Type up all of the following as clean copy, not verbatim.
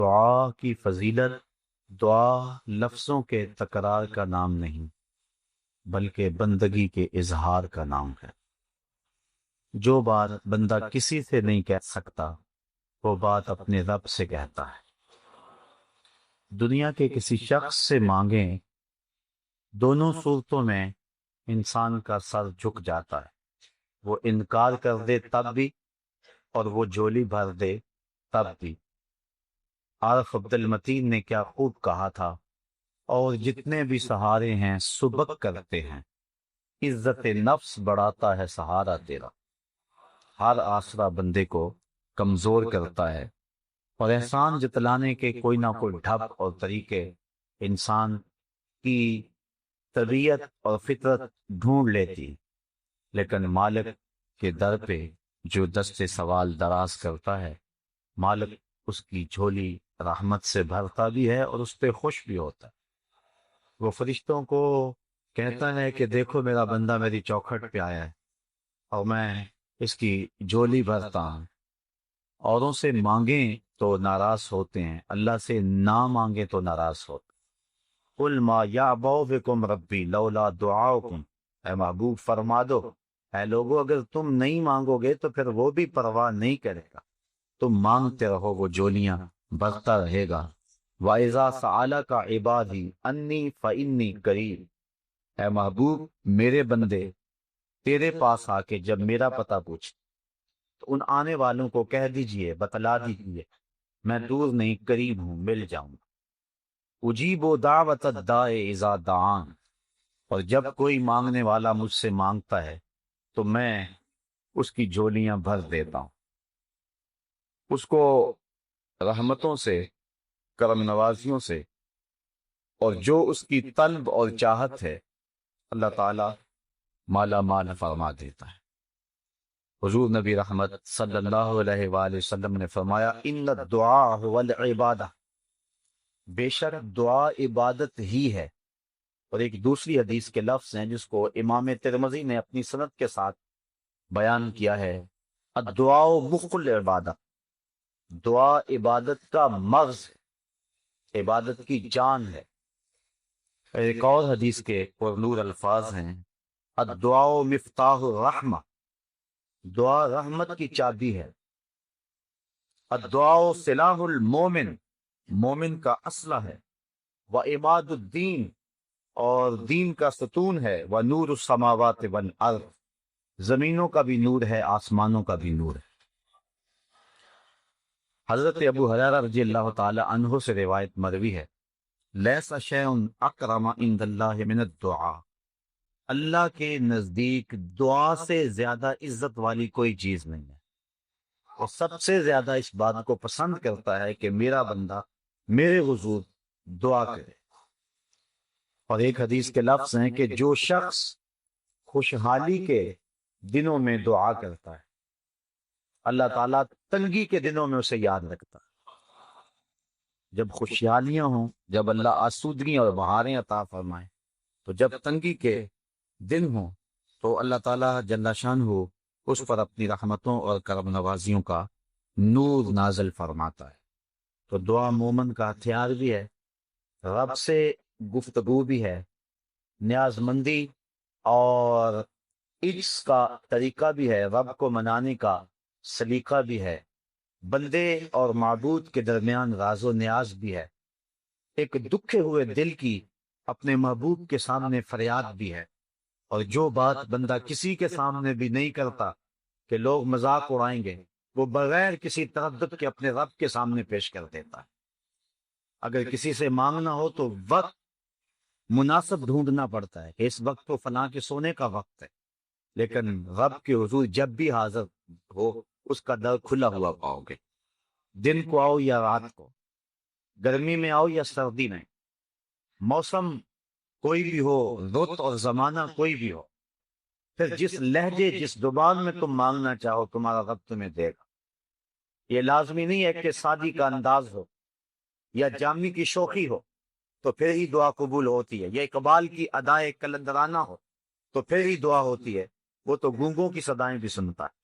دعا کی فضیلت دعا لفظوں کے تکرار کا نام نہیں بلکہ بندگی کے اظہار کا نام ہے۔ جو بات بندہ کسی سے نہیں کہہ سکتا وہ بات اپنے رب سے کہتا ہے۔ دنیا کے کسی شخص سے مانگیں، دونوں صورتوں میں انسان کا سر جھک جاتا ہے۔ وہ انکار کر دے تب بھی اور وہ جھولی بھر دے تب بھی۔ عارف عبد المتین نے کیا خوب کہا تھا، اور جتنے بھی سہارے ہیں سبق کرتے ہیں، عزت نفس بڑھاتا ہے سہارا تیرا۔ ہر آسرا بندے کو کمزور کرتا ہے، اور احسان جتلانے کے کوئی نہ کوئی ڈھب اور طریقے انسان کی طبیعت اور فطرت ڈھونڈ لیتی، لیکن مالک کے در پہ جو دست سوال دراز کرتا ہے، مالک اس کی جھولی رحمت سے بھرتا بھی ہے اور اس پہ خوش بھی ہوتا ہے۔ وہ فرشتوں کو کہتا ہے کہ دیکھو میرا بندہ میری چوکھٹ پہ آیا ہے اور میں اس کی جھولی بھرتا ہوں۔ اوروں سے مانگیں تو ناراض ہوتے ہیں، اللہ سے نہ مانگیں تو ناراض ہوتے ہیں۔ قل ما یعبؤ بکم ربی لولا دعاؤکم، اے محبوب فرما دو اے لوگو اگر تم نہیں مانگو گے تو پھر وہ بھی پرواہ نہیں کرے گا، تم مانگتے رہو وہ جولیاں بھرتا رہے گا۔ وَإِذَا سَأَلَكَ عِبَادِي أَنِّي فَإِنِّي قَرِيبٌ، اے محبوب میرے بندے تیرے پاس آ کے جب میرا پتہ پوچھ تو ان آنے والوں کو کہہ دیجئے، بتلا دیجئے میں دور نہیں قریب ہوں، مل جاؤں۔ اجیب دعوت الداع اذا دعان، اور جب کوئی مانگنے والا مجھ سے مانگتا ہے تو میں اس کی جھولیاں بھر دیتا ہوں، اس کو رحمتوں سے، کرم نوازیوں سے، اور جو اس کی طلب اور چاہت ہے اللہ تعالی مالا مال فرما دیتا ہے۔ حضور نبی رحمت صلی اللہ علیہ وآلہ وسلم نے فرمایا ان الدعاء هو العبادہ، بے شک دعا عبادت ہی ہے۔ اور ایک دوسری حدیث کے لفظ ہیں جس کو امام ترمذی نے اپنی سند کے ساتھ بیان کیا ہے، الدعاء مخ العبادہ، دعا عبادت کا مغز ہے، عبادت کی جان ہے۔ ایک اور حدیث کے پرنور الفاظ ہیں الدعاء مفتاح الرحمہ، دعا رحمت کی چابی ہے۔ الدعاء سلاح المومن، مومن کا اسلحہ ہے۔ وعماد الدین، اور دین کا ستون ہے۔ ونور السماوات والارض، زمینوں کا بھی نور ہے آسمانوں کا بھی نور ہے۔ حضرت ابو ہریرہ رضی اللہ تعالی عنہ سے روایت مروی ہے لیس شیء اکرم عند اللہ من الدعاء، اللہ کے نزدیک دعا سے زیادہ عزت والی کوئی چیز نہیں ہے، اور سب سے زیادہ اس بات کو پسند کرتا ہے کہ میرا بندہ میرے حضور دعا کرے۔ اور ایک حدیث کے لفظ ہیں کہ جو شخص خوشحالی کے دنوں میں دعا کرتا ہے اللہ تعالیٰ تنگی کے دنوں میں اسے یاد رکھتا ہے۔ جب خوشحالیاں ہوں، جب اللہ آسودگی اور بہاریں عطا فرمائے، تو جب تنگی کے دن ہوں تو اللہ تعالیٰ جل شانہ اس پر اپنی رحمتوں اور کرم نوازیوں کا نور نازل فرماتا ہے۔ تو دعا مومن کا ہتھیار بھی ہے، رب سے گفتگو بھی ہے، نیاز مندی اور عجز کا طریقہ بھی ہے، رب کو منانے کا سلیقہ بھی ہے، بندے اور معبود کے درمیان راز و نیاز بھی ہے، ایک دکھے ہوئے دل کی اپنے محبوب کے سامنے فریاد بھی ہے، اور جو بات بندہ کسی کے سامنے بھی نہیں کرتا کہ لوگ مذاق اڑائیں گے، وہ بغیر کسی تردد کے اپنے رب کے سامنے پیش کر دیتا ہے۔ اگر کسی سے مانگنا ہو تو وقت مناسب ڈھونڈنا پڑتا ہے کہ اس وقت تو فلاں کے سونے کا وقت ہے، لیکن رب کے حضور جب بھی حاضر ہو اس کا در کھلا ہوا پاؤ گے، دن کو آؤ یا رات کو، گرمی میں آؤ یا سردی میں، موسم کوئی بھی ہو، رت اور زمانہ کوئی بھی ہو، پھر جس لہجے جس زبان میں تم مانگنا چاہو تمہارا رب تمہیں دے گا۔ یہ لازمی نہیں ہے کہ شادی کا انداز ہو یا جامی کی شوخی ہو تو پھر ہی دعا قبول ہوتی ہے، یا اقبال کی ادائے کلندرانہ ہو تو پھر ہی دعا ہوتی ہے، وہ تو گونگوں کی صدائیں بھی سنتا ہے۔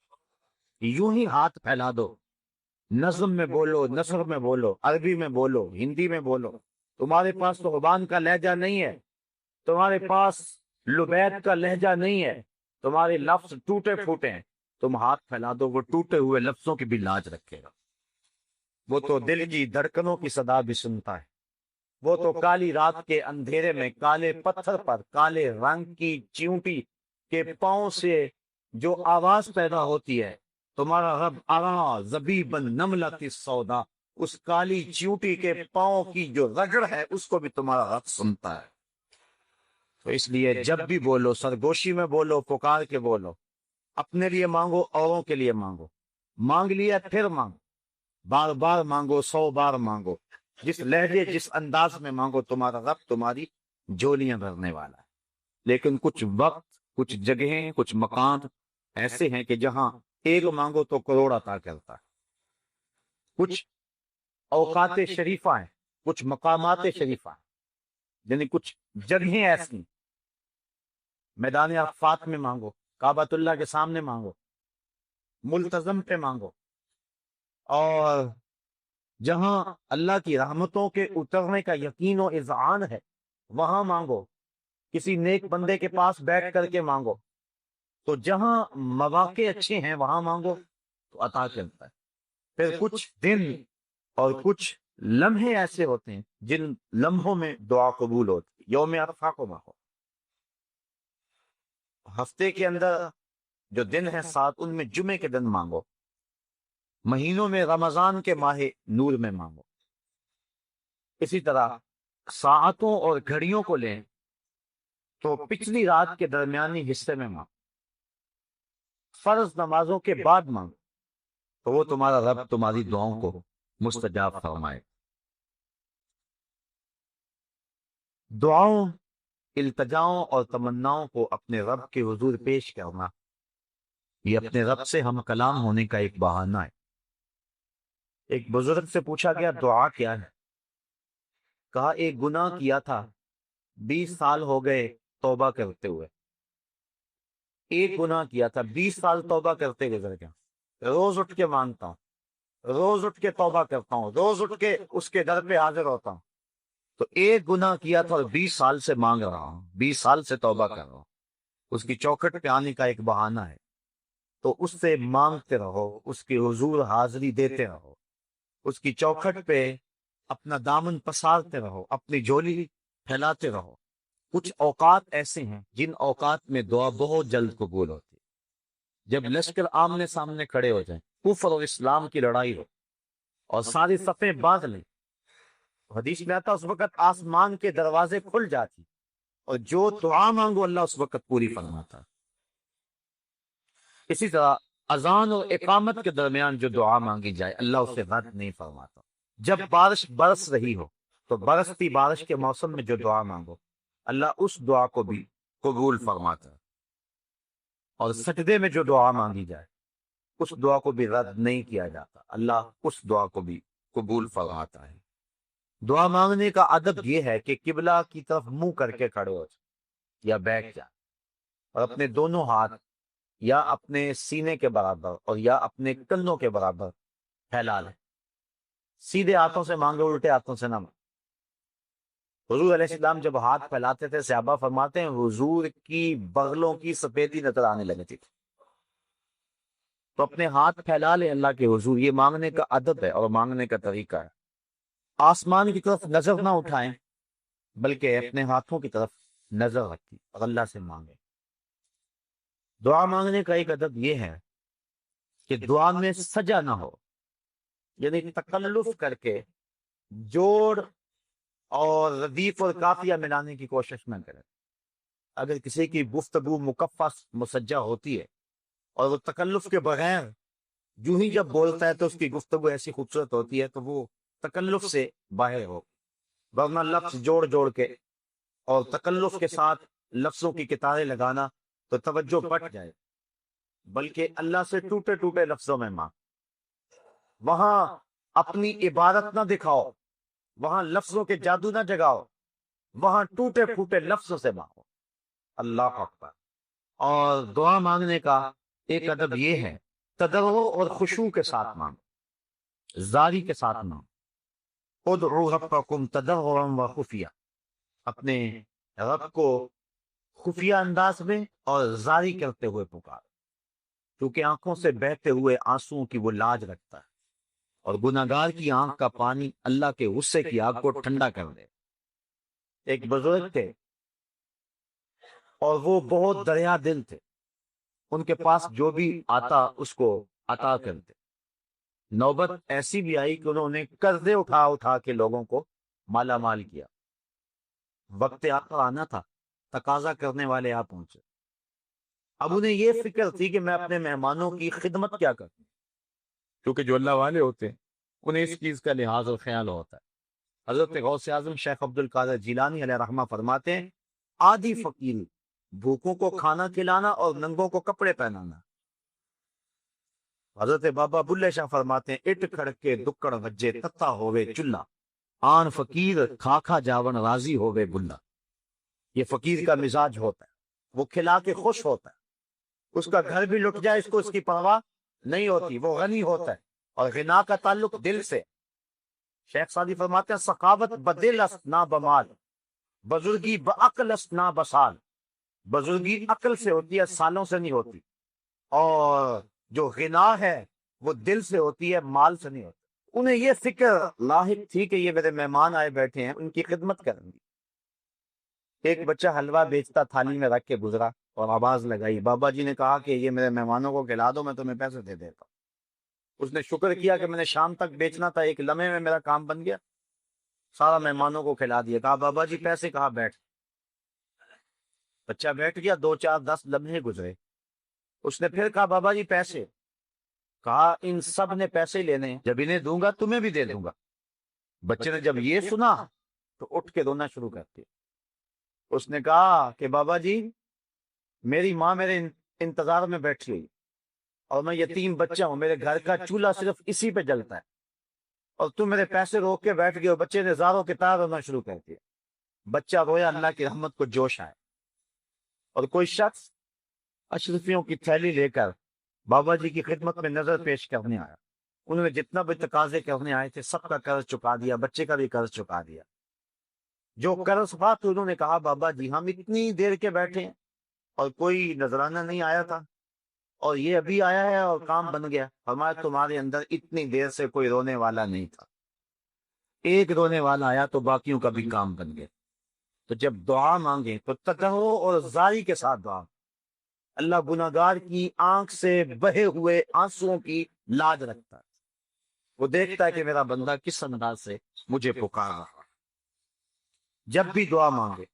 یوں ہی ہاتھ پھیلا دو نظم میں بولو، نثر میں بولو، عربی میں بولو، ہندی میں بولو، تمہارے پاس تو زبان کا لہجہ نہیں ہے، تمہارے پاس لبید کا لہجہ نہیں ہے، تمہارے لفظ ٹوٹے پھوٹے ہیں، تم ہاتھ پھیلا دو، وہ ٹوٹے ہوئے لفظوں کی بھی لاج رکھے گا۔ وہ تو دل کی دھڑکنوں کی صدا بھی سنتا ہے، وہ تو کالی رات کے اندھیرے میں کالے پتھر پر کالے رنگ کی چیونٹی کے پاؤں سے جو آواز پیدا ہوتی ہے، تمہارا رب ارا زبیبن نملۃ السودا، اس کالی چیونٹی کے پاؤں کی جو رگڑ ہے اس کو بھی تمہارا رب سنتا ہے۔ تو اس لیے جب بھی بولو سرگوشی میں بولو، پکار کے بولو، اپنے لیے مانگو، اوروں کے لیے مانگو، مانگ لیا پھر مانگو، بار بار مانگو، 100 بار مانگو، جس لہجے جس انداز میں مانگو، تمہارا رب تمہاری جولیاں بھرنے والا ہے۔ لیکن کچھ وقت، کچھ جگہیں، کچھ مکان ایسے ہیں کہ جہاں ایک مانگو تو کروڑ عطا کرتا ہے۔ کچھ اوقات شریفہ ہیں، کچھ مقامات شریفہ ہیں، یعنی کچھ جگہیں ایسی، میدان عرفات میں مانگو، کعبۃ اللہ کے سامنے مانگو، ملتزم پہ مانگو، اور جہاں اللہ کی رحمتوں کے اترنے کا یقین و اذعان ہے وہاں مانگو، کسی نیک بندے کے پاس بیٹھ کر کے مانگو، تو جہاں مواقع اچھے ہیں وہاں مانگو تو عطا کرتا ہے۔ پھر کچھ دن اور کچھ لمحے ایسے ہوتے ہیں جن لمحوں میں دعا قبول ہوتی ہے۔ یوم عرفہ کو مانگو، ہفتے کے اندر جو دن ہے 7 ان میں جمعے کے دن مانگو، مہینوں میں رمضان کے ماہ نور میں مانگو، اسی طرح ساعتوں اور گھڑیوں کو لیں تو پچھلی رات کے درمیانی حصے میں مانگو، فرض نمازوں کے بعد مانگو تو وہ تمہارا رب تمہاری دعاؤں کو مستجاب فرمائے۔ دعاؤں، التجاؤں اور تمناؤں کو اپنے رب کے حضور پیش کرنا، یہ اپنے رب سے ہم کلام ہونے کا ایک بہانہ ہے۔ ایک بزرگ سے پوچھا گیا دعا کیا ہے؟ کہا ایک گناہ کیا تھا، 20 سال ہو گئے توبہ کرتے ہوئے، ایک گناہ کیا تھا، 20 سال توبہ کرتے گزر گیا، روز اٹھ کے مانگتا ہوں، روز اٹھ کے توبہ کرتا ہوں، روز اٹھ کے اس کے در پہ حاضر ہوتا ہوں، تو ایک گناہ کیا تھا اور 20 سال سے مانگ رہا ہوں، 20 سال سے توبہ کر رہا ہوں، اس کی چوکھٹ پہ آنے کا ایک بہانہ ہے۔ تو اس سے مانگتے رہو، اس کے حضور حاضری دیتے رہو، اس کی چوکھٹ پہ اپنا دامن پسارتے رہو، اپنی جھولی پھیلاتے رہو۔ کچھ اوقات ایسے ہیں جن اوقات میں دعا بہت جلد قبول ہوتی ہے، جب لشکر آمنے سامنے کھڑے ہو جائیں، کفر اور اسلام کی لڑائی ہو اور ساری صفیں باندھ لیں، حدیث میں آتا اس وقت آسمان کے دروازے کھل جاتی اور جو دعا مانگو اللہ اس وقت پوری فرماتا۔ اسی طرح اذان اور اقامت کے درمیان جو دعا مانگی جائے اللہ اسے رد نہیں فرماتا۔ جب بارش برس رہی ہو تو برستی بارش کے موسم میں جو دعا مانگو اللہ اس دعا کو بھی قبول فرماتا ہے، اور سجدے میں جو دعا مانگی جائے اس دعا کو بھی رد نہیں کیا جاتا، اللہ اس دعا کو بھی قبول فرماتا ہے۔ دعا مانگنے کا ادب یہ ہے کہ قبلہ کی طرف منہ کر کے کھڑے ہو جائے یا بیٹھ جائے اور اپنے دونوں ہاتھ یا اپنے سینے کے برابر اور یا اپنے کندھوں کے برابر پھیلا لیں، سیدھے ہاتھوں سے مانگے، الٹے ہاتھوں سے نہ مانگے۔ حضور علیہ السلام جب ہاتھ پھیلاتے تھے صحابہ فرماتے ہیں حضور کی بغلوں کی سفیدی نظر آنے لگتی تھی۔ تو اپنے ہاتھ پھیلا لیں اللہ کے حضور، یہ مانگنے کا ادب ہے اور مانگنے کا طریقہ ہے۔ آسمان کی طرف نظر نہ اٹھائیں بلکہ اپنے ہاتھوں کی طرف نظر رکھیں اور اللہ سے مانگیں۔ دعا مانگنے کا ایک ادب یہ ہے کہ دعا میں سجا نہ ہو، یعنی تکلف کر کے جوڑ اور ردیف اور قافیہ ملانے کی کوشش نہ کریں۔ اگر کسی کی گفتگو مکفّہ مسجع ہوتی ہے اور وہ تکلف کے بغیر جو ہی جب بولتا ہے تو اس کی گفتگو ایسی خوبصورت ہوتی ہے تو وہ تکلف سے باہر ہو، ورنہ لفظ جوڑ جوڑ کے اور تکلف کے ساتھ لفظوں کی کتاریں لگانا تو توجہ پٹ جائے، بلکہ اللہ سے ٹوٹے ٹوٹے لفظوں میں مانگ، وہاں اپنی عبادت نہ دکھاؤ، وہاں لفظوں کے جادو نہ جگاؤ، وہاں ٹوٹے پھوٹے لفظوں سے مانگو۔ اللہ اکبر۔ اور دعا مانگنے کا ایک ادب یہ ہے تضرع اور خشوع کے ساتھ مانگو، زاری کے ساتھ مانگو، ادعوا ربکم تضرعا وخفیہ، اپنے رب کو خفیہ انداز میں اور زاری کرتے ہوئے پکار، کیونکہ آنکھوں سے بہتے ہوئے آنسوؤں کی وہ لاج رکھتا ہے، اور گناہگار کی آنکھ کا پانی اللہ کے غصے کی آگ کو ٹھنڈا کر دے۔ ایک بزرگ تھے اور وہ بہت دریا دل تھے، ان کے پاس جو بھی آتا اس کو عطا کرتے۔ نوبت ایسی بھی آئی کہ انہوں نے قرضے اٹھا اٹھا کے لوگوں کو مالا مال کیا۔ وقت آخر آنا تھا، تقاضا کرنے والے آ پہنچے۔ اب انہیں یہ فکر تھی کہ میں اپنے مہمانوں کی خدمت کیا کروں، کیونکہ جو اللہ والے ہوتے ہیں انہیں اس چیز کا لحاظ اور خیال ہوتا ہے۔ حضرت غوث اعظم شیخ عبد القادر جیلانی علیہ رحمہ فرماتے ہیں، آدھی فقیر بھوکوں کو کھانا کھلانا اور ننگوں کو کپڑے پہنانا۔ حضرت بابا بلے شاہ فرماتے ہیں، اٹ کھڑکے دکڑ وجے تتا ہوئے چلہ، آن فقیر کھا کھا جاون راضی ہوئے بلہ۔ یہ فقیر کا مزاج ہوتا ہے، وہ کھلا کے خوش ہوتا ہے، اس کا گھر بھی لٹ جائے اس کو اس کی پرواہ نہیں ہوتی، وہ غنی ہوتا ہے، اور غنا کا تعلق دل سے۔ شیخ سعدی فرماتے ہیں، سخاوت بدل است نہ بمال، بزرگی بعقل است نہ بسال۔ بزرگی عقل سے ہوتی ہے، سالوں سے نہیں ہوتی، اور جو غنا ہے وہ دل سے ہوتی ہے، مال سے نہیں ہوتی۔ انہیں یہ فکر لاحق تھی کہ یہ میرے مہمان آئے بیٹھے ہیں، ان کی خدمت کریں گی۔ ایک بچہ حلوہ بیچتا تھالی میں رکھ کے گزرا اور آواز لگائی، بابا جی نے کہا کہ یہ میرے مہمانوں کو کھلا دو، میں تمہیں پیسے دے دیتا ہوں۔ اس نے شکر کیا کہ میں نے شام تک بیچنا تھا، ایک لمحے میں میرا کام بن گیا، سارا مہمانوں کو کھلا دیا۔ کہا بابا جی پیسے کہاں؟ بیٹھ۔ بچہ بیٹھ گیا، 2 4 10 لمحے گزرے، اس نے پھر کہا بابا جی پیسے؟ کہا ان سب نے پیسے لینے ہیں، جب انہیں دوں گا تمہیں بھی دے دوں گا۔ بچے نے جب یہ سنا تو اٹھ کے رونا شروع کر دیا۔ اس نے کہا کہ بابا جی میری ماں میرے انتظار میں بیٹھی ہوئی، اور میں یتیم بچہ ہوں، میرے گھر کا چولہا صرف اسی پہ جلتا ہے، اور تم میرے پیسے روک کے بیٹھ گئے ہو۔ بچے نے زاروں کے تار رونا شروع کر دیا۔ بچہ رویا، اللہ کی رحمت کو جوش آئے، اور کوئی شخص اشرفیوں کی تھیلی لے کر بابا جی کی خدمت میں نظر پیش کرنے آیا۔ انہوں نے جتنا بھی تقاضے کرنے آئے تھے سب کا قرض چکا دیا، بچے کا بھی قرض چکا دیا۔ جو قرض بات انہوں نے کہا بابا جی ہم اتنی دیر کے بیٹھے ہیں اور کوئی نذرانہ نہیں آیا تھا، اور یہ ابھی آیا ہے اور کام بن گیا۔ فرمایا تمہارے اندر اتنی دیر سے کوئی رونے والا نہیں تھا، ایک رونے والا آیا تو باقیوں کا بھی کام بن گیا۔ تو جب دعا مانگے تو تدہو اور زاری کے ساتھ دعا۔ اللہ گناہگار کی آنکھ سے بہے ہوئے آنسوؤں کی لاج رکھتا ہے، وہ دیکھتا ہے کہ میرا بندہ کس انداز سے مجھے پکار رہا۔ جب بھی دعا مانگے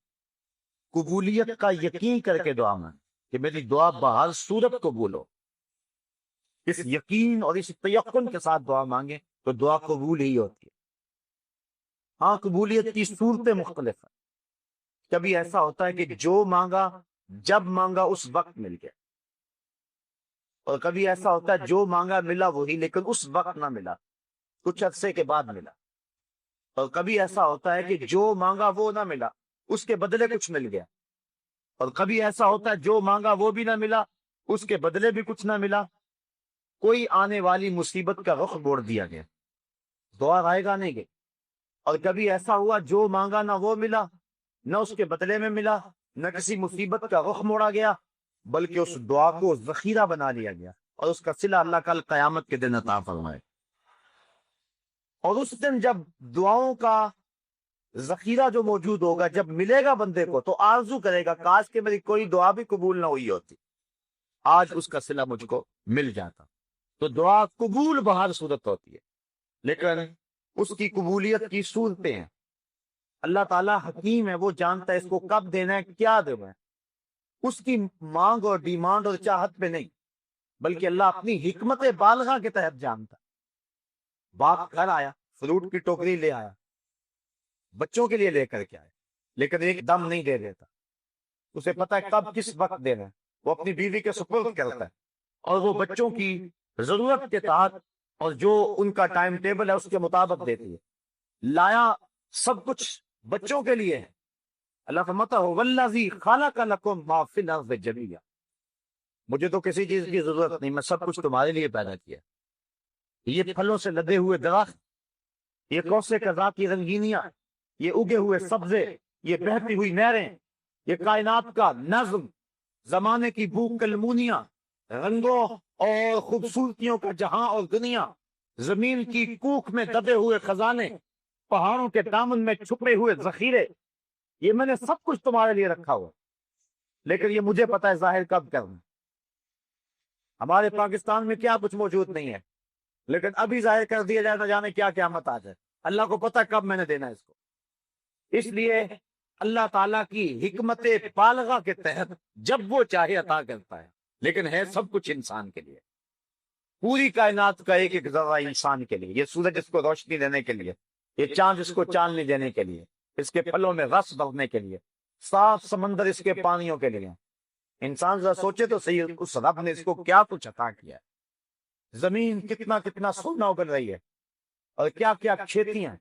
قبولیت کا یقین کر کے دعا مانگے کہ میری دعا بہر صورت قبول ہو، اس یقین اور اس تیقن کے ساتھ دعا مانگے تو دعا قبول ہی ہوتی ہے۔ ہاں قبولیت کی صورتیں مختلف ہیں، کبھی ایسا ہوتا ہے کہ جو مانگا جب مانگا اس وقت مل گیا، اور کبھی ایسا ہوتا ہے جو مانگا ملا وہی لیکن اس وقت نہ ملا، کچھ عرصے کے بعد ملا۔ اور کبھی ایسا ہوتا ہے کہ جو مانگا وہ نہ ملا، اس کے بدلے کچھ مل گیا۔ اور کبھی ایسا ہوتا ہے جو مانگا وہ بھی نہ ملا، اس کے بدلے بھی کچھ نہ ملا، کوئی آنے والی مصیبت کا رخ موڑ دیا گیا، دعا رائے گا نہیں گئی۔ اور کبھی ایسا ہوا جو مانگا نہ وہ ملا، نہ اس کے بدلے میں ملا، نہ کسی مصیبت کا رخ موڑا گیا، بلکہ اس دعا کو ذخیرہ بنا لیا گیا، اور اس کا صلہ اللہ کل قیامت کے دن عطا فرمائے۔ اور اس دن جب دعاؤں کا ذخیرہ جو موجود ہوگا، جب ملے گا بندے کو تو آرزو کرے گا کاش کہ میری کوئی دعا بھی قبول نہ ہوئی ہوتی، آج اس کا صلہ مجھ کو مل جاتا۔ تو دعا قبول بہر صورت ہوتی ہے، لیکن اس کی قبولیت کی صورتیں ہیں۔ اللہ تعالیٰ حکیم ہے، وہ جانتا ہے اس کو کب دینا ہے، کیا دینا ہے۔ اس کی مانگ اور ڈیمانڈ اور چاہت پہ نہیں، بلکہ اللہ اپنی حکمت بالغہ کے تحت جانتا ہے۔ باپ گھر آیا، فروٹ کی ٹوکری لے آیا، بچوں کے لیے لے کر کے آیا، لیکن ایک دم نہیں دے دیتا، اسے پتا ہے کب کس وقت دینا ہے، وہ اپنی بیوی کے سپرد کرتا ہے، اور وہ بچوں کی ضرورت کے تحت اور جو ان کا ٹائم ٹیبل ہے اس کے مطابق دیتی ہے۔ لایا سب کچھ بچوں کے لیے ہے۔ اللہ فرماتا ہے والذی خلق لکم ما فی الارض جمیعا، مجھے تو کسی چیز کی ضرورت نہیں، میں سب کچھ تمہارے لیے پیدا کیا۔ یہ پھلوں سے لدے ہوئے درخت، یہ کوسے قضا کی رنگینیاں، یہ اگے ہوئے سبزے، یہ بہتی ہوئی نہریں، یہ کائنات کا نظم، زمانے کی بھوک کلمونیاں، رنگوں اور خوبصورتیوں کا جہاں اور دنیا، زمین کی کوکھ میں دبے ہوئے خزانے، پہاڑوں کے دامن میں چھپے ہوئے ذخیرے، یہ میں نے سب کچھ تمہارے لیے رکھا ہوا، لیکن یہ مجھے پتا ہے ظاہر کب کرنا۔ ہمارے پاکستان میں کیا کچھ موجود نہیں ہے، لیکن ابھی ظاہر کر دیا جائے نہ جانے کیا قیامت آ جائے، اللہ کو پتہ کب میں نے دینا ہے اس کو۔ اس لیے اللہ تعالیٰ کی حکمت بالغہ کے تحت جب وہ چاہے عطا کرتا ہے، لیکن ہے سب کچھ انسان کے لیے۔ پوری کائنات کا ایک ایک ذرہ انسان کے لیے، یہ سورج اس کو روشنی دینے کے لیے، یہ چاند اس کو چاندنی دینے کے لیے، اس کے پھلوں میں رس بھرنے کے لیے، صاف سمندر اس کے پانیوں کے لیے۔ انسان ذرا سوچے تو صحیح، اس رب نے اس کو کیا کچھ عطا کیا ہے۔ زمین کتنا کتنا سونا اگل رہی ہے، اور کیا کیا کھیتیاں۔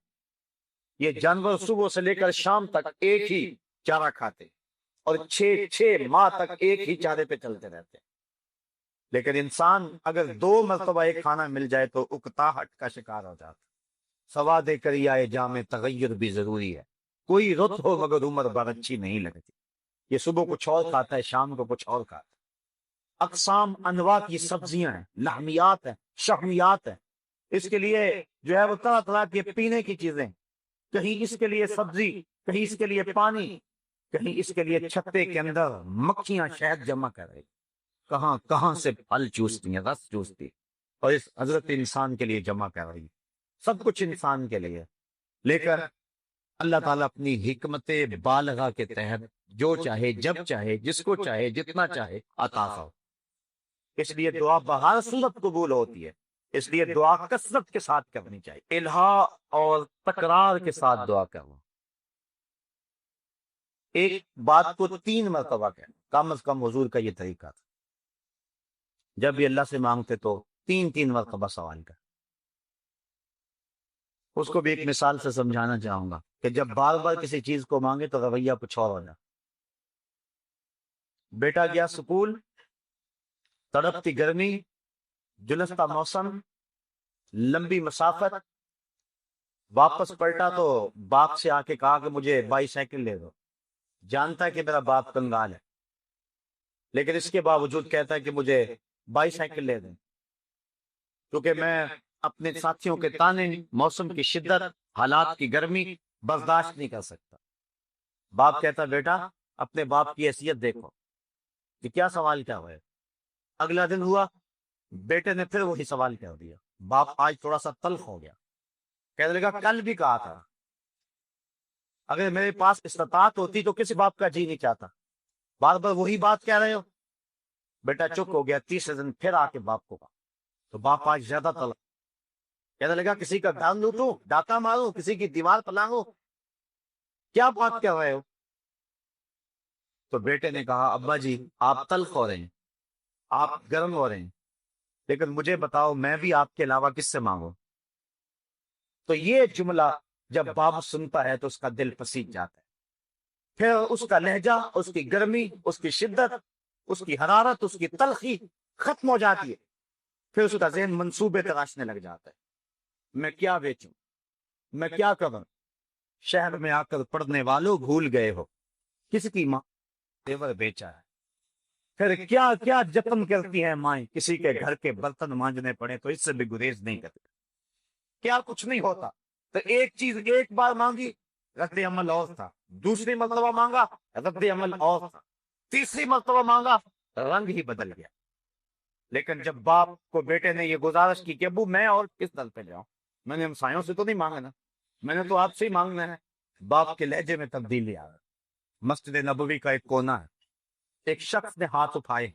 یہ جانور صبح سے لے کر شام تک ایک ہی چارہ کھاتے، اور 6 ماہ تک ایک ہی چارے پہ چلتے رہتے۔ لیکن انسان اگر 2 مرتبہ ایک کھانا مل جائے تو اکتاہٹ کا شکار ہو جاتا۔ سواد کریائے جام تغیر بھی ضروری ہے، کوئی رت ہو مگر عمر بھر اچھی نہیں لگتی۔ یہ صبح کچھ اور کھاتا ہے، شام کو کچھ اور کھاتا ہے۔ اقسام انواع کی سبزیاں ہیں، لحمیات ہیں، شہمیات ہیں۔ اس کے لیے جو ہے وہ طرح طرح کے پینے کی چیزیں، کہیں اس کے لیے سبزی، کہیں اس کے لیے پانی، کہیں اس کے لیے چھتے کے اندر مکھیاں شہد جمع کر رہی، کہاں کہاں سے پھل چوستی ہیں، رس چوستی، اور اس حضرت انسان کے لیے جمع کر رہی۔ سب کچھ انسان کے لیے، لیکن اللہ تعالیٰ اپنی حکمت بالغہ کے تحت جو چاہے، جب چاہے، جس کو چاہے، جتنا چاہے عطا ہو۔ اس لیے دعا بہر صورت قبول ہوتی ہے، اس لیے دعا کثرت کے ساتھ کرنی چاہیے، الہا اور تکرار کے ساتھ دعا کرو۔ ایک بات کو 3 مرتبہ کہنا، کم از کم حضور کا یہ طریقہ تھا، جب بھی اللہ سے مانگتے تو 3 مرتبہ سوال کر۔ اس کو بھی ایک مثال سے سمجھانا چاہوں گا کہ جب بار بار کسی چیز کو مانگے تو رویہ کچھ اور ہو جائے۔ بیٹا گیا سکول، تڑپتی گرمی، جلستا موسم، لمبی مسافت، واپس پلٹا تو باپ سے آ کے کہا کہ مجھے بائی سائیکل لے دو۔ جانتا ہے کہ میرا باپ کنگال ہے، لیکن اس کے باوجود کہتا ہے کہ مجھے بائی سائیکل لے دیں، کیونکہ میں اپنے ساتھیوں کے تانے، موسم کی شدت، حالات کی گرمی برداشت نہیں کر سکتا۔ باپ کہتا بیٹا اپنے باپ کی حیثیت دیکھو کہ کیا سوال کیا ہوا ہے۔ اگلا دن ہوا، بیٹے نے پھر وہی سوال کر دیا۔ باپ آج تھوڑا سا تلخ ہو گیا، کہنے لگا کل بھی کہا تھا، اگر میرے پاس استطاعت ہوتی تو کسی باپ کا جی نہیں چاہتا، بار بار وہی بات کہہ رہے ہو۔ بیٹا چپ ہو گیا۔ تیسرے دن پھر آ کے باپ کو کہا تو باپ آج زیادہ تلخ، کہنے لگا کسی کا دھیان لوٹوں، ڈاکہ ماروں، کسی کی دیوار پلانگوں، کیا بات کر رہے ہو؟ تو بیٹے نے کہا ابا جی آپ تلخ ہو رہے ہیں، آپ گرم ہو رہے ہیں، لیکن مجھے بتاؤ میں بھی آپ کے علاوہ کس سے مانگوں؟ تو یہ جملہ جب باپ سنتا ہے تو اس کا دل پسیج جاتا ہے، پھر اس کا لہجہ، اس کی گرمی، اس کی شدت، اس کی حرارت، اس کی تلخی ختم ہو جاتی ہے۔ پھر اس کا ذہن منصوبے تراشنے لگ جاتا ہے، میں کیا بیچوں، میں کیا کروں؟ شہر میں آ کر پڑھنے والوں بھول گئے ہو کس کی ماں تیور بیچا ہے۔ پھر کیا کیا جتن کرتی ہیں مائیں، کسی کے گھر کے برتن مانجنے پڑے تو اس سے بھی گریز نہیں کرتی۔ کیا کچھ نہیں ہوتا، تو ایک چیز ایک بار مانگی، رد عمل اور تھا، دوسری مرتبہ مانگا، رد عمل اور تھا، تیسری مرتبہ مانگا، رنگ ہی بدل گیا۔ لیکن جب باپ کو بیٹے نے یہ گزارش کی کہ ابو میں اور کس دل پہ جاؤں، میں نے ہمسایوں سے تو نہیں مانگنا، میں نے تو آپ سے ہی مانگنا ہے، باپ کے لہجے میں تبدیلی آ گئی۔ مسجد نبوی کا ایک کونا ہے، ایک شخص نے ہاتھ اٹھائے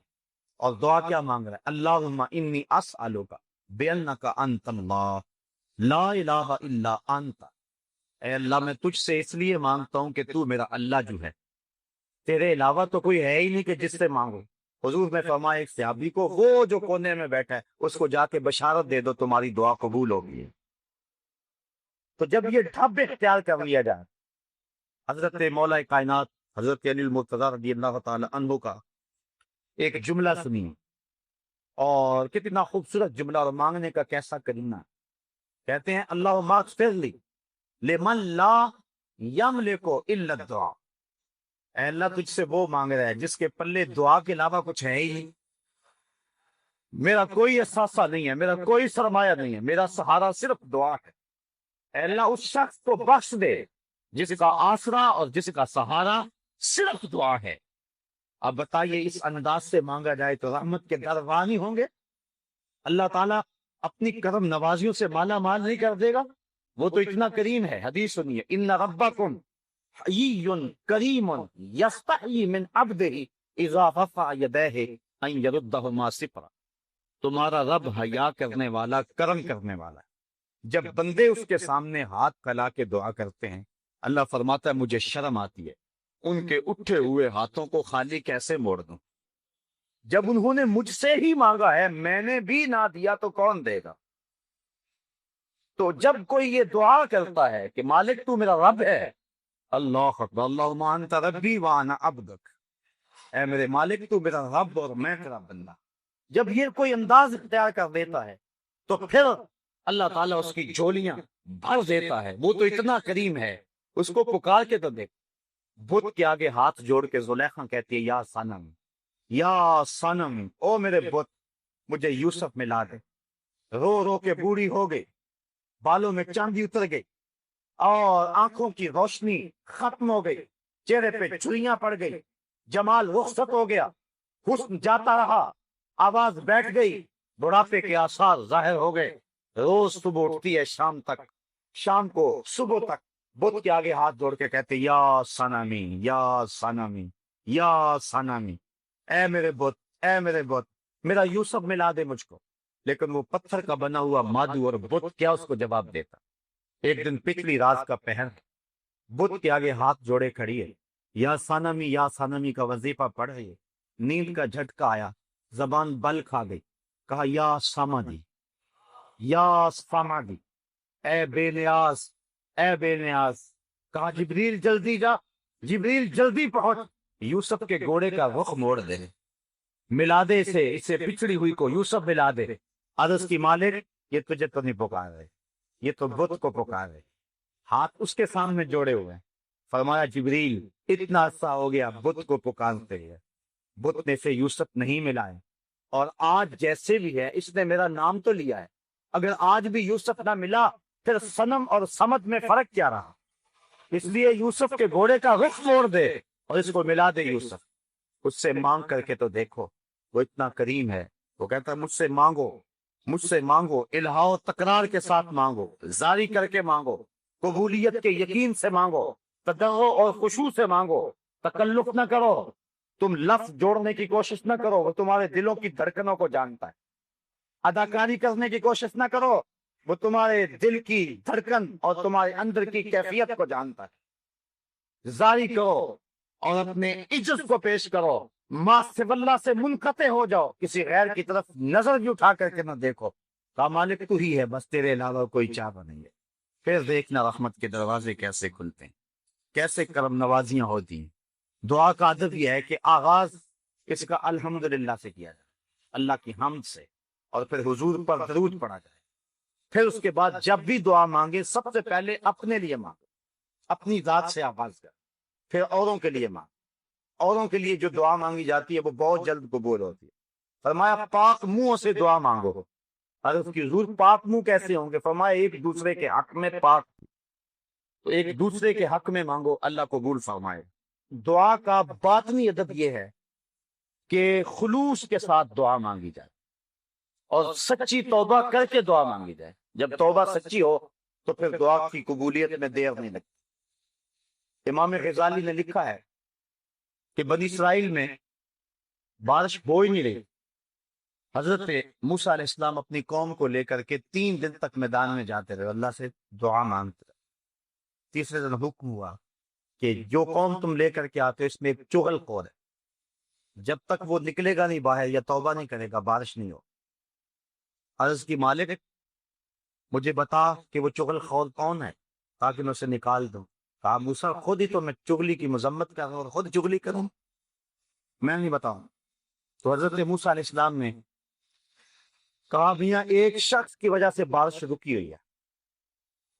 اور دعا کیا مانگ رہا ہے، اللہم انی اسألک بانک انت اللہ لا الہ الا انت، اے اللہ میں تجھ سے اس لیے مانگتا ہوں کہ تو میرا اللہ جو ہے، تیرے علاوہ تو کوئی ہے ہی نہیں کہ جس سے مانگو۔ حضور نے فرمایا ایک صحابی کو، وہ جو کونے میں بیٹھا ہے اس کو جا کے بشارت دے دو تمہاری دعا قبول ہوگی۔ تو جب یہ ڈھب اختیار کر لیا جائے، حضرت مولا کائنات حضرت علی المرتضیٰ رضی اللہ تعالی عنہ کا ایک جملہ سنیے، اور کتنا خوبصورت جملہ اور مانگنے کا کیسا کرینہ. کہتے ہیں اللہم اغفر لی لمن لا یملک الا الدعاء. اے اللہ تجھ سے وہ مانگ رہا ہے جس کے پلے دعا کے علاوہ کچھ ہے ہی نہیں. میرا کوئی اثاثہ نہیں ہے، میرا کوئی سرمایہ نہیں ہے، میرا سہارا صرف دعا ہے. اے اللہ اس شخص کو بخش دے جس کا آسرا اور جس کا سہارا صرف دعا ہے. اب بتائیے اس انداز سے مانگا جائے تو رحمت کے دروازے ہوں گے؟ اللہ تعالیٰ اپنی کرم نوازیوں سے مالا مال نہیں کر دے گا؟ وہ تو اتنا کریم ہے. حدیث سنیے، ان ربکم حیی کریم یستحیی من عبدہ اذا رفع یدیہ ان یردہما صفرا. تمہارا رب حیا کرنے والا، کرم کرنے والا ہے. جب بندے اس کے سامنے ہاتھ پھیلا کے دعا کرتے ہیں، اللہ فرماتا ہے مجھے شرم آتی ہے ان کے اٹھے ہوئے ہاتھوں کو خالی کیسے موڑ دوں. جب انہوں نے مجھ سے ہی مانگا ہے، میں نے بھی نہ دیا تو کون دے گا؟ تو جب کوئی یہ دعا کرتا ہے کہ مالک تو میرا رب ہے، اللہ اکبر، اللہم انت ربی وانا عبدک، اے میرے مالک تو میرا رب اور میں تیرا بندہ. جب یہ کوئی انداز اختیار کر دیتا ہے تو پھر اللہ تعالیٰ اس کی جھولیاں بھر دیتا ہے. وہ تو اتنا کریم ہے. اس کو پکار کے تو دیکھ، بت کے آگے ہاتھ جوڑ کے زلیخا کہتی ہے یا صنم، یا صنم، او میرے بت مجھے یوسف ملا دے. رو رو کے بوڑھی ہو گئی، بالوں میں چاندی اتر گئی اور آنکھوں کی روشنی ختم ہو گئی، چہرے پہ چھریاں پڑ گئی، جمال رخصت ہو گیا، حسن جاتا رہا، آواز بیٹھ گئی، بڑھاپے کے آثار ظاہر ہو گئے. روز صبح اٹھتی ہے شام تک، شام کو صبح تک بت کے آگے ہاتھ جوڑ کے کہتے یا صنمی، یا صنمی، یا صنمی، اے میرے بت، اے میرے بت میرا یوسف ملا دے مجھ کو. لیکن وہ پتھر کا بنا ہوا مادو اور بت کیا اس کو جواب دیتا. ایک دن پچھلی رات کا پہر، بت کے آگے ہاتھ جوڑے کھڑی ہے، یا صنمی کا وظیفہ پڑھ رہی ہے. نیند کا جھٹکا آیا، زبان بل کھا گئی، کہا یا سمدی، یا سمدی، اے بے نیاز، اے بے نیاز. کہا جبریل جلدی جا، جبریل جلدی پہنچ، یوسف کے گھوڑے کا رخ موڑ دے، ملا دے اسے پچھڑی ہوئی کو یوسف ملا دے. عرض کی مالک یہ تجھے تو نہیں پکار رہے، یہ تو بت کو پکار رہے. ہاتھ اس کے سامنے جوڑے ہوئے ہیں. فرمایا جبریل اتنا عرصہ ہو گیا بت کو پکارتے ہیں، بت نے سے یوسف نہیں ملائے، اور آج جیسے بھی ہے اس نے میرا نام تو لیا ہے. اگر آج بھی یوسف نہ ملا پھر صنم اور صمد میں فرق کیا رہا؟ اس لیے یوسف کے گھوڑے کا رخ موڑ دے اور اس کو ملا دے یوسف. اس سے مانگ کر کے تو دیکھو، وہ اتنا کریم ہے. وہ کہتا ہے مجھ سے مانگو، مجھ سے مانگو، الہا و تکرار کے ساتھ مانگو، زاری کر کے مانگو، قبولیت کے یقین سے مانگو، تضرع اور خشوع سے مانگو، تکلف نہ کرو. تم لفظ جوڑنے کی کوشش نہ کرو، وہ تمہارے دلوں کی دھڑکنوں کو جانتا ہے. اداکاری کرنے کی کوشش نہ کرو، وہ تمہارے دل کی دھڑکن اور تمہارے اندر کی کیفیت کو جانتا ہے. زاری کرو اور اپنے عجز کو پیش کرو، ما سوی اللہ سے منقطع ہو جاؤ، کسی غیر کی طرف نظر بھی اٹھا کر کے نہ دیکھو. کہا مالک تو ہی ہے، بس تیرے علاوہ کوئی چارہ نہیں ہے. پھر دیکھنا رحمت کے دروازے کیسے کھلتے ہیں، کیسے کرم نوازیاں ہوتی ہیں. دعا کا ادب یہ ہے کہ آغاز اس کا الحمدللہ سے کیا جائے، اللہ کی حمد سے، اور پھر حضور پر درود پڑھا جائے. پھر اس کے بعد جب بھی دعا مانگے سب سے پہلے اپنے لیے مانگو، اپنی ذات سے آغاز کر، پھر اوروں کے لیے مانگ. اوروں کے لیے جو دعا مانگی جاتی ہے وہ بہت جلد قبول ہوتی ہے. فرمایا پاک منہوں سے دعا مانگو. عرض کی حضور پاک منہ کیسے ہوں گے؟ فرمایا ایک دوسرے کے حق میں پاک، تو ایک دوسرے کے حق میں مانگو، اللہ قبول فرمائے. دعا کا باطنی ادب یہ ہے کہ خلوص کے ساتھ دعا مانگی جائے اور سچی توبہ کر کے دعا مانگی جائے. جب توبہ سچی ہو تو پھر دعا کی قبولیت میں دیر نہیں لگتی. امام غزالی نے لکھا ہے کہ بنی اسرائیل میں بارش ہو ہی نہیں رہی. حضرت موسیٰ علیہ السلام اپنی قوم کو لے کر کے 3 دن تک میدان میں جاتے رہے، اللہ سے دعا مانگتے رہے. تیسرے دن حکم ہوا کہ جو قوم تم لے کر کے آتے ہو اس میں ایک چغل خور ہے، جب تک وہ نکلے گا نہیں باہر یا توبہ نہیں کرے گا بارش نہیں ہو. عرض کی مالک مجھے بتا کہ وہ چغل خور کون ہے تاکہ میں اسے نکال دوں. کہا موسیٰ خود ہی تو میں چغلی کی مذمت کر رہا ہوں اور خود چغلی کروں، میں نہیں بتاؤں. تو حضرت موسیٰ علیہ السلام نے کہا میاں ایک شخص کی وجہ سے بارش رکی ہوئی ہے،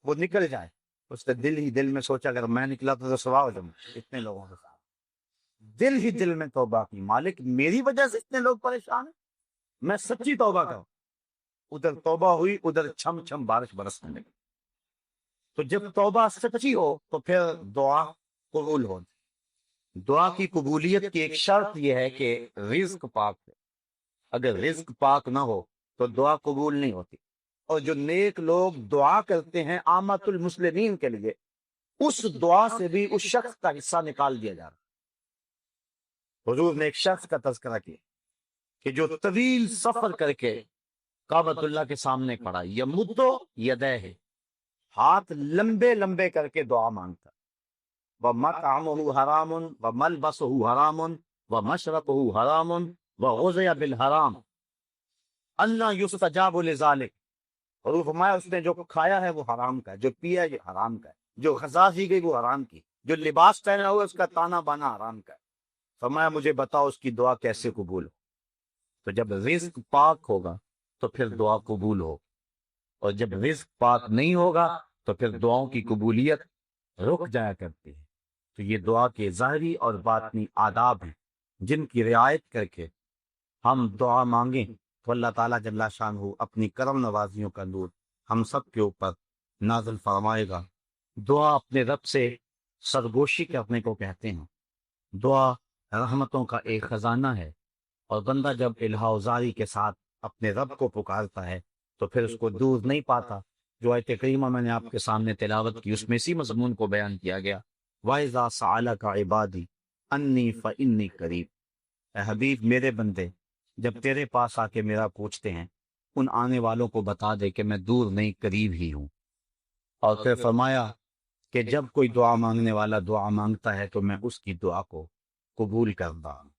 وہ نکل جائے۔ اس نے دل ہی دل میں سوچا اگر میں نکلا تو سوا ہو جاؤں اتنے لوگوں کے ساتھ۔ دل ہی دل میں توبہ کی، مالک میری وجہ سے اتنے لوگ پریشان ہیں، میں سچی توبہ کروں۔ ادھر توبہ ہوئی، ادھر چھم چھم بارش برسنے لگی۔ تو جب توبہ سچی ہو تو پھر دعا قبول ہو۔ دعا کی قبولیت کی ایک شرط یہ ہے کہ رزق پاک ہے۔ اگر رزق پاک نہ ہو تو دعا قبول نہیں ہوتی۔ اور جو نیک لوگ دعا کرتے ہیں عامت المسلمین کے لیے، اس دعا سے بھی اس شخص کا حصہ نکال دیا جا رہا۔ حضور نے ایک شخص کا تذکرہ کیا کہ جو طویل سفر کر کے کعبۃ اللہ کے سامنے کھڑا، یمدو یدیہ، ہاتھ لمبے لمبے کر کے دعا مانگتا، وَمَطْعَمُهُ حَرَامٌ وَمَلْبَسُهُ حَرَامٌ وَمَشْرَبُهُ حَرَامٌ وَغُذِيَ بِالْحَرَامِ أَنَّا يُسْتَجَابُ لِذَلِكَ۔ حضور فرمایا اس نے جو کھایا ہے وہ حرام کا ہے، جو پیا ہے یہ حرام کا ہے، جو غذا دی گئی وہ حرام کی، جو لباس پہنا ہوا اس کا تانا بانا حرام کا ہے۔ فرمایا مجھے بتاؤ اس کی دعا کیسے قبول ہو؟ تو جب رزق پاک ہوگا تو پھر دعا قبول ہو، اور جب رزق پاک نہیں ہوگا تو پھر دعاؤں کی قبولیت رک جایا کرتی ہے۔ تو یہ دعا کے ظاہری اور باطنی آداب ہیں جن کی رعایت کر کے ہم دعا مانگیں تو اللہ تعالیٰ جل شانہ اپنی کرم نوازیوں کا نور ہم سب کے اوپر نازل فرمائے گا۔ دعا اپنے رب سے سرگوشی کرنے کو کہتے ہیں۔ دعا رحمتوں کا ایک خزانہ ہے، اور بندہ جب الہا زاری کے ساتھ اپنے رب کو پکارتا ہے تو پھر اس کو دور نہیں پاتا۔ جو آیت کریمہ میں نے آپ کے سامنے تلاوت کی اس میں اسی مضمون کو بیان کیا گیا، وَإِذَا سَأَلَكَ عِبَادِي أَنِّي فَإِنِّي قَرِيبٌ۔ اے حبیب میرے بندے جب تیرے پاس آ کے میرا پوچھتے ہیں، ان آنے والوں کو بتا دے کہ میں دور نہیں قریب ہی ہوں۔ اور پھر فرمایا کہ جب کوئی دعا مانگنے والا دعا مانگتا ہے تو میں اس کی دعا کو قبول کرتا ہوں۔